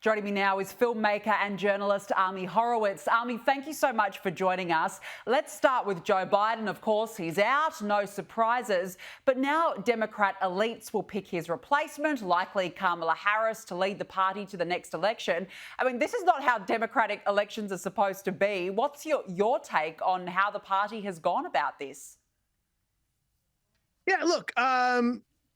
Joining me now is filmmaker and journalist Ami Horowitz. Ami, thank you so much for joining us. Let's start with Joe Biden. Of course, he's out, no surprises. But now Democrat elites will pick his replacement, likely Kamala Harris, to lead the party to the next election. I mean, this is not how Democratic elections are supposed to be. What's your take on how the party has gone about this? Yeah, look,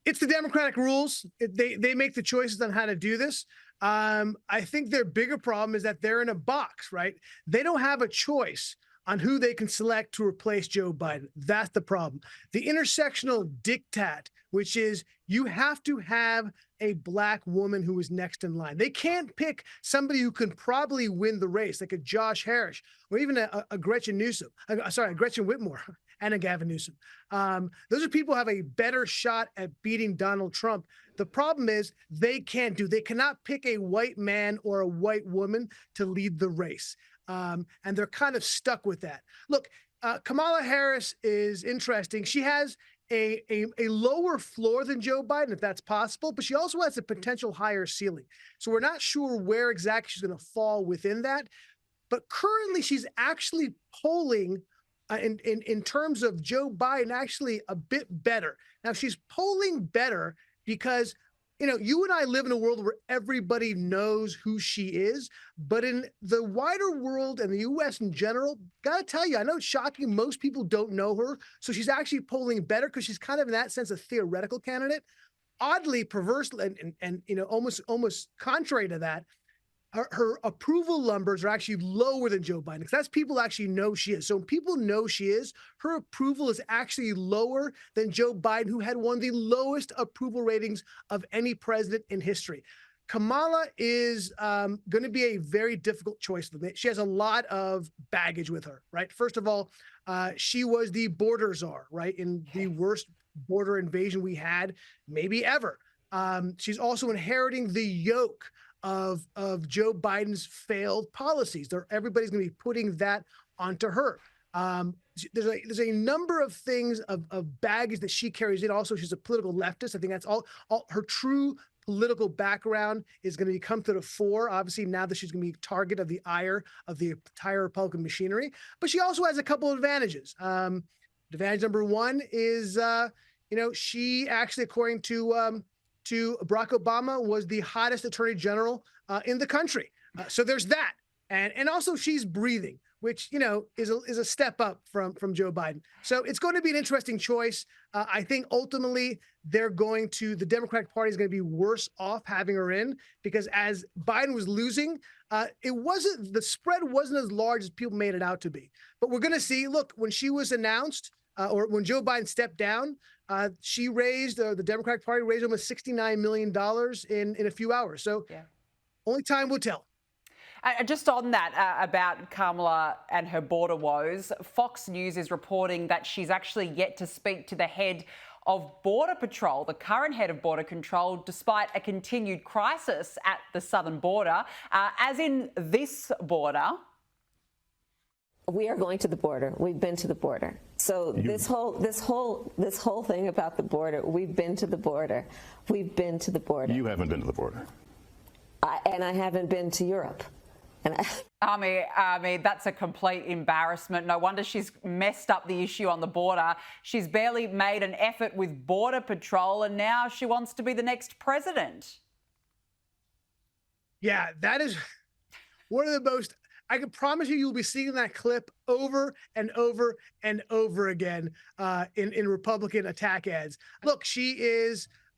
it's the Democratic rules. They make the choices on how to do this. I think their bigger problem is that they're in a box, right? They don't have a choice on who they can select to replace Joe Biden. That's the problem. The intersectional diktat, which is you have to have a black woman who is next in line. They can't pick somebody who can probably win the race, like a Josh Harris or even a Gretchen Newsom. A Gretchen Whitmore and a Gavin Newsom. Those are people who have a better shot at beating Donald Trump. The problem is they cannot pick a white man or a white woman to lead the race. And they're kind of stuck with that. Look, Kamala Harris is interesting. She has a lower floor than Joe Biden, if that's possible, but she also has a potential higher ceiling. So we're not sure where exactly she's going to fall within that. But currently, she's actually polling in terms of Joe Biden actually a bit better. Now, she's polling better because, you know, you and I live in a world where everybody knows who she is. But in the wider world and the U.S. in general, gotta tell you, I know it's shocking. Most people don't know her. So she's actually polling better because she's kind of in that sense a theoretical candidate. Oddly, perversely, and you know, almost contrary to that, her approval numbers are actually lower than Joe Biden because that's people actually know she is. So when people know she is, her approval is actually lower than Joe Biden, who had one of the lowest approval ratings of any president in history. Kamala is going to be a very difficult choice. She has a lot of baggage with her, right? First of all, she was the border czar, right? In the worst border invasion we had maybe ever. She's also inheriting the yoke of Joe Biden's failed policies. Everybody's going to be putting that onto her. There's a number of things of baggage that she carries in. Also, she's a political leftist. I think that's all her true political background is going to come to the fore. Obviously, now that she's going to be target of the ire of the entire Republican machinery. But she also has a couple of advantages. Advantage number one is, she actually, according to Barack Obama, was the hottest attorney general in the country. So there's that. And also she's breathing, which, you know, is a step up from Joe Biden. So it's going to be an interesting choice. I think ultimately the Democratic Party is going to be worse off having her in because as Biden was losing, the spread wasn't as large as people made it out to be. But we're going to see, look, when she was announced, or when Joe Biden stepped down, she raised, the Democratic Party raised almost $69 million in a few hours. So only time will tell. Just on that, about Kamala and her border woes, Fox News is reporting that she's actually yet to speak to the head of Border Patrol, the current head of Border Control, despite a continued crisis at the southern border, as in this border. We are going to the border. We've been to the border. So this whole thing about the border, we've been to the border. We've been to the border. You haven't been to the border. And I haven't been to Europe. Ami, that's a complete embarrassment. No wonder she's messed up the issue on the border. She's barely made an effort with Border Patrol, and now she wants to be the next president. Yeah, that is one of the most. I can promise you'll be seeing that clip over and over and over again in Republican attack ads. Look, she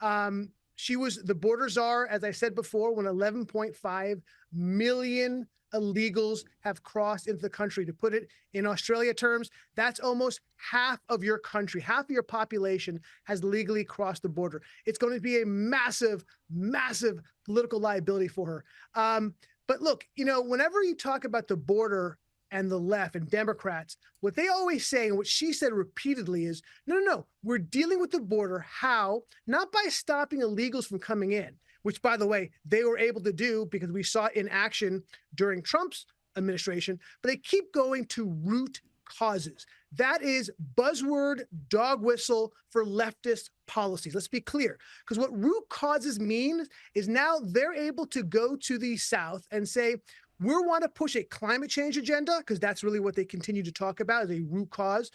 was the border czar, as I said before, when 11.5 million illegals have crossed into the country. To put it in Australia terms, that's almost half of your country. Half of your population has legally crossed the border. It's going to be a massive, massive political liability for her. But look, you know, whenever you talk about the border and the left and Democrats, what they always say and what she said repeatedly is, no, we're dealing with the border. How? Not by stopping illegals from coming in, which, by the way, they were able to do because we saw it in action during Trump's administration, but they keep going to root causes. That is buzzword dog whistle for leftist policies. Let's be clear, because what root causes mean is now they're able to go to the South and say, we want to push a climate change agenda, because that's really what they continue to talk about as a root cause.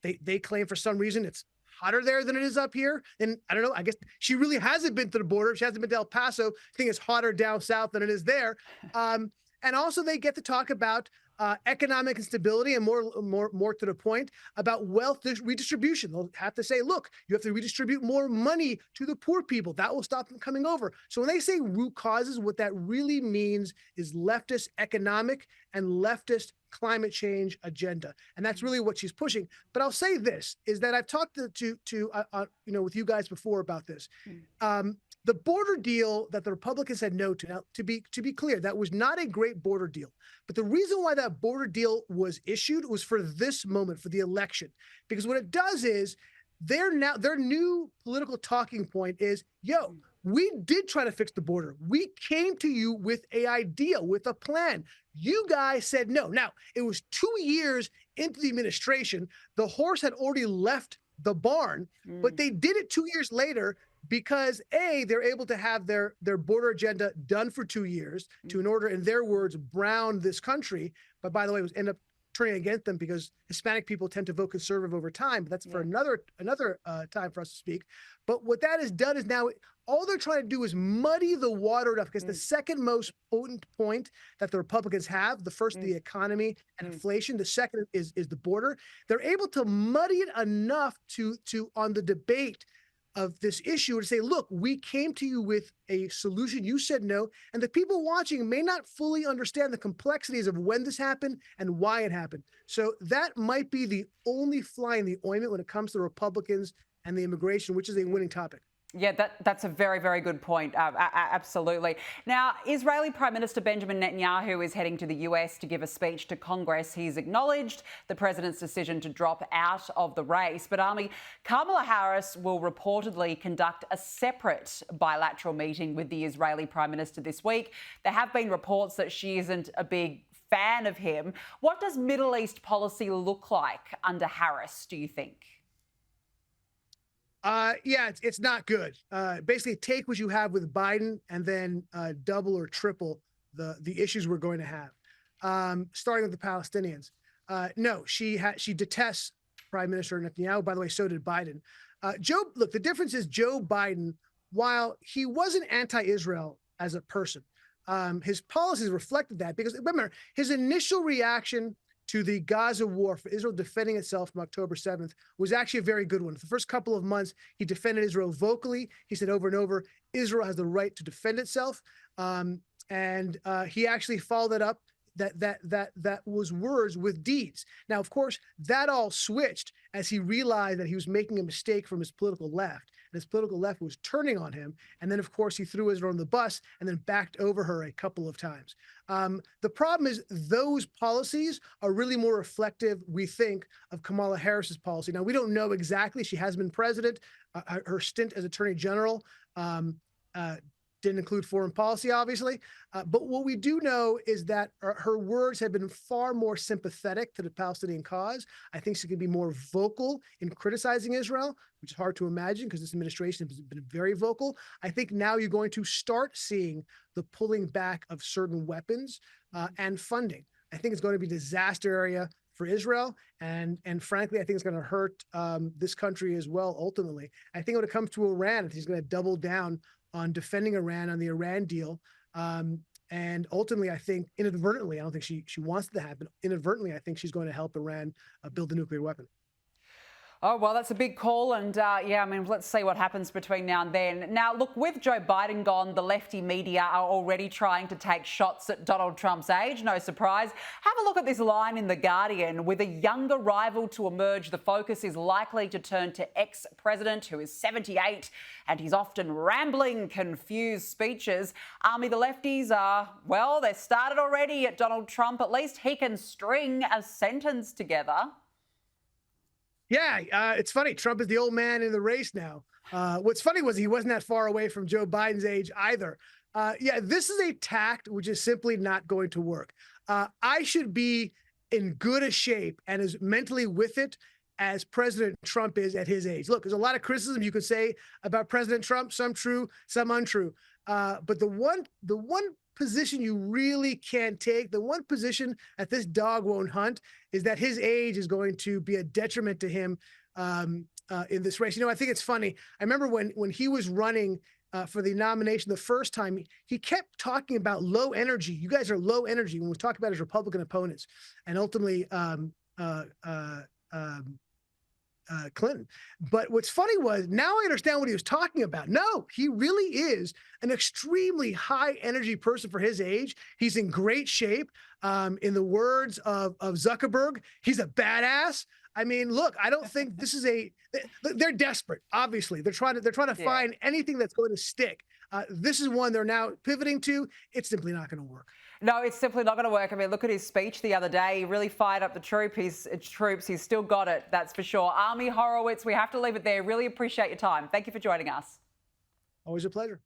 They claim for some reason it's hotter there than it is up here. And I don't know, I guess she really hasn't been to the border. She hasn't been to El Paso. I think it's hotter down south than it is there. And also they get to talk about economic instability and more to the point about wealth redistribution. They'll have to say, look, you have to redistribute more money to the poor people. That will stop them coming over. So when they say root causes, what that really means is leftist economic and leftist climate change agenda. And that's really what she's pushing. But I'll say this, is that I've talked with you guys before about this. The border deal that the Republicans said no to. Now, to be clear, that was not a great border deal. But the reason why that border deal was issued was for this moment, for the election. Because what it does is their new political talking point is, yo, we did try to fix the border. We came to you with an idea, with a plan. You guys said no. Now, it was 2 years into the administration. The horse had already left the barn, but they did it 2 years later because they're able to have their border agenda done for 2 years to, in order, in their words, brown this country. But by the way, it was end up turning against them because Hispanic people tend to vote conservative over time. But that's for another time for us to speak. But what that has done is now all they're trying to do is muddy the water enough, because the second most potent point that the Republicans have, the first, the economy and inflation, the second is the border. They're able to muddy it enough to on the debate of this issue to say, look, we came to you with a solution. You said no. And the people watching may not fully understand the complexities of when this happened and why it happened. So that might be the only fly in the ointment when it comes to Republicans and the immigration, which is a winning topic. Yeah, that's a very, very good point. Absolutely. Now, Israeli Prime Minister Benjamin Netanyahu is heading to the US to give a speech to Congress. He's acknowledged the president's decision to drop out of the race. But, Army, Kamala Harris will reportedly conduct a separate bilateral meeting with the Israeli Prime Minister this week. There have been reports that she isn't a big fan of him. What does Middle East policy look like under Harris, do you think? It's not good. Basically, take what you have with Biden and then double or triple the issues we're going to have. Starting with the Palestinians. No, she detests Prime Minister Netanyahu. By the way, so did Biden. Look, the difference is Joe Biden, while he wasn't anti-Israel as a person, his policies reflected that, because remember, his initial reaction to the Gaza war, for Israel defending itself from October 7th, was actually a very good one. For the first couple of months, he defended Israel vocally. He said over and over, Israel has the right to defend itself. And he actually followed it up, that was words with deeds. Now, of course, that all switched as he realized that he was making a mistake from his political left. And his political left was turning on him. And then, of course, he threw Israel on the bus and then backed over her a couple of times. The problem is those policies are really more reflective, we think, of Kamala Harris's policy. Now, we don't know exactly. She has been president. Her stint as attorney general didn't include foreign policy, obviously. But what we do know is that her words have been far more sympathetic to the Palestinian cause. I think she can be more vocal in criticizing Israel, which is hard to imagine because this administration has been very vocal. I think now you're going to start seeing the pulling back of certain weapons and funding. I think it's going to be a disaster area for Israel. And frankly, I think it's going to hurt this country as well, ultimately. I think when it comes to Iran, he's going to double down on defending Iran on the Iran deal. And ultimately, I think inadvertently, I don't think she wants it to happen. Inadvertently, I think she's going to help Iran build a nuclear weapon. Oh, well, that's a big call. And let's see what happens between now and then. Now, look, with Joe Biden gone, the lefty media are already trying to take shots at Donald Trump's age. No surprise. Have a look at this line in The Guardian. With a younger rival to emerge, the focus is likely to turn to ex-president who is 78 and he's often rambling, confused speeches. Army, the lefties are, well, they're started already at Donald Trump. At least he can string a sentence together. Yeah, it's funny. Trump is the old man in the race now. What's funny was he wasn't that far away from Joe Biden's age either. This is a tact which is simply not going to work. I should be in good a shape and is mentally with it as President Trump is at his age. Look, there's a lot of criticism you could say about President Trump, some true, some untrue. But the one position you really can't take, the one position that this dog won't hunt, is that his age is going to be a detriment to him in this race. You know, I think it's funny. I remember when he was running for the nomination the first time, he kept talking about low energy. You guys are low energy when we talk about his Republican opponents, and ultimately Clinton. But what's funny was, now I understand what he was talking about. No, he really is an extremely high energy person for his age. He's in great shape. In the words of Zuckerberg, he's a badass. I mean, look, I don't think this is they're desperate. Obviously, they're trying to find anything that's going to stick. This is one they're now pivoting to. It's simply not going to work. No, it's simply not going to work. I mean, look at his speech the other day. He really fired up the troops. He's still got it, that's for sure. Army Horowitz, we have to leave it there. Really appreciate your time. Thank you for joining us. Always a pleasure.